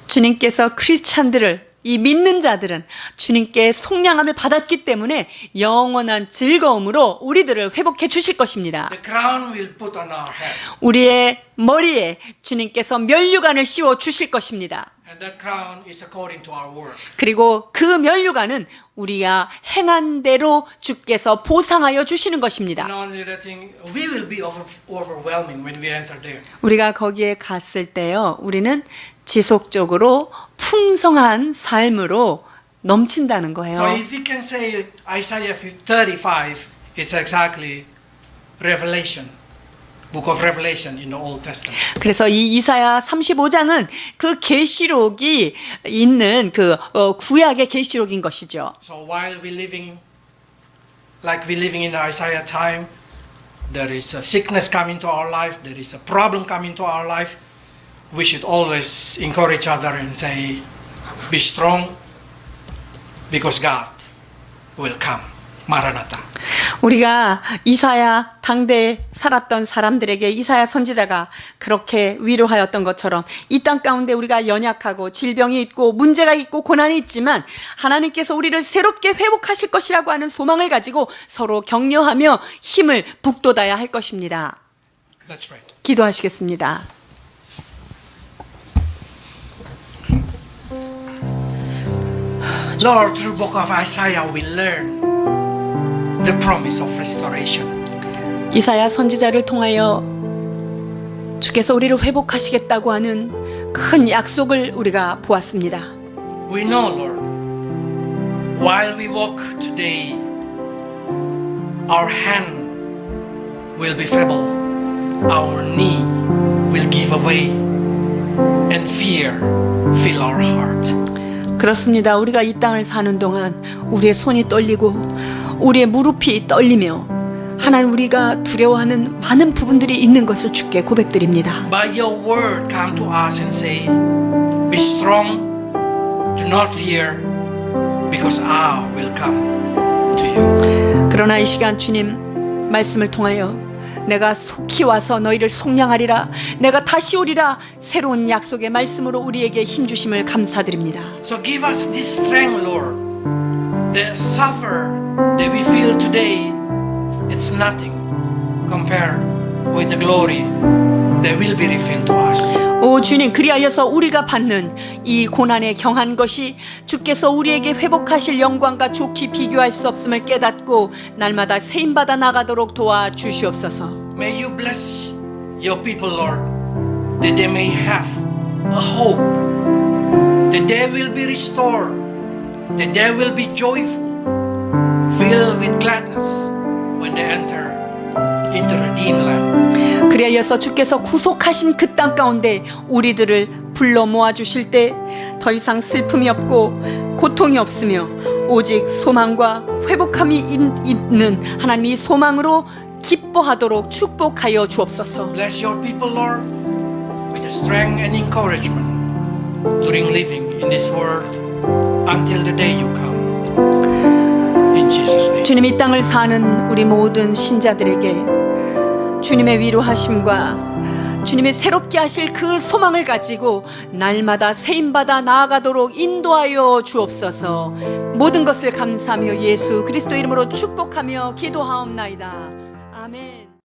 S2: 주님께서 크리스찬들을 이 믿는 자들은 주님께 속량함을 받았기 때문에 영원한 즐거움으로 우리들을 회복해 주실 것입니다.
S1: The crown will put on our head.
S2: 우리의 머리에 주님께서 면류관을 씌워 주실 것입니다.
S1: And that crown is according to our work.
S2: 그리고 그 면류관은 우리가 행한 대로 주께서 보상하여 주시는 것입니다.
S1: Not only that thing, we will be overwhelming when we enter there.
S2: 우리가 거기에 갔을 때요, 우리는 지속적으로 풍성한 삶으로 넘친다는 거예요.
S1: So if we can say Isaiah 35, it's exactly Revelation, book of Revelation in the Old Testament.
S2: 그래서 이 이사야 35장은 그 계시록이 있는 그 구약의 계시록인 것이죠.
S1: So while we living like we living in Isaiah time, there is a sickness coming to our life, there is a problem coming to our life. We should always encourage other and say, be strong, because God will come. 마라나타.
S2: 우리가 이사야 당대에 살았던 사람들에게 이사야 선지자가 그렇게 위로하였던 것처럼 이 땅 가운데 우리가 연약하고 질병이 있고 문제가 있고 고난이 있지만 하나님께서 우리를 새롭게 회복하실 것이라고 하는 소망을 가지고 서로 격려하며 힘을 북돋아야 할 것입니다.
S1: Let's pray.
S2: 기도하시겠습니다.
S1: Lord, through book of Isaiah we learn the promise of restoration.
S2: 이사야 선지자를 통하여 주께서 우리를 회복하시겠다고 하는 큰 약속을 우리가 보았습니다.
S1: We know, Lord, while we walk today, our hand will be feeble, our knee will give away, and fear fill our heart.
S2: 그렇습니다. 우리가 이 땅을 사는 동안 우리의 손이 떨리고 우리의 무릎이 떨리며 하나님 우리가 두려워하는 많은 부분들이 있는 것을 주께 고백드립니다.
S1: By your word come to us and say, be strong, do not fear, because I will come to you.
S2: 그러나 이 시간 주님 말씀을 통하여 내가 속히 와서 너희를 속량하리라, 내가 다시 오리라, 새로운 약속의 말씀으로 우리에게 힘주심을 감사드립니다.
S1: So give us this strength, Lord. The suffer that we feel today, it's nothing compared with the glory that will be revealed to us.
S2: 오 주님, 그리하여서 우리가 받는 이 고난에 경한 것이 주께서 우리에게 회복하실 영광과 좋게 비교할 수 없음을 깨닫고 날마다 세임받아 나가도록 도와주시옵소서.
S1: May you bless your people, Lord, that they may have a hope, that they will be restored, that they will be joyful, filled with gladness when they enter into the redeemed land.
S2: 그리하여서 주께서 구속하신 그 땅 가운데 우리들을 불러 모아 주실 때 더 이상 슬픔이 없고 고통이 없으며 오직 소망과 회복함이 있는 하나님 이 소망으로 기뻐하도록 축복하여 주옵소서.
S1: Bless your people, Lord, with the strength and encouragement during living in this world until the day you come. In Jesus' name.
S2: 주님, 이 땅을 사는 우리 모든 신자들에게 주님의 위로하심과 주님의 새롭게 하실 그 소망을 가지고 날마다 세임받아 나아가도록 인도하여 주옵소서. 모든 것을 감사하며 예수 그리스도 이름으로 축복하며 기도하옵나이다. 아멘.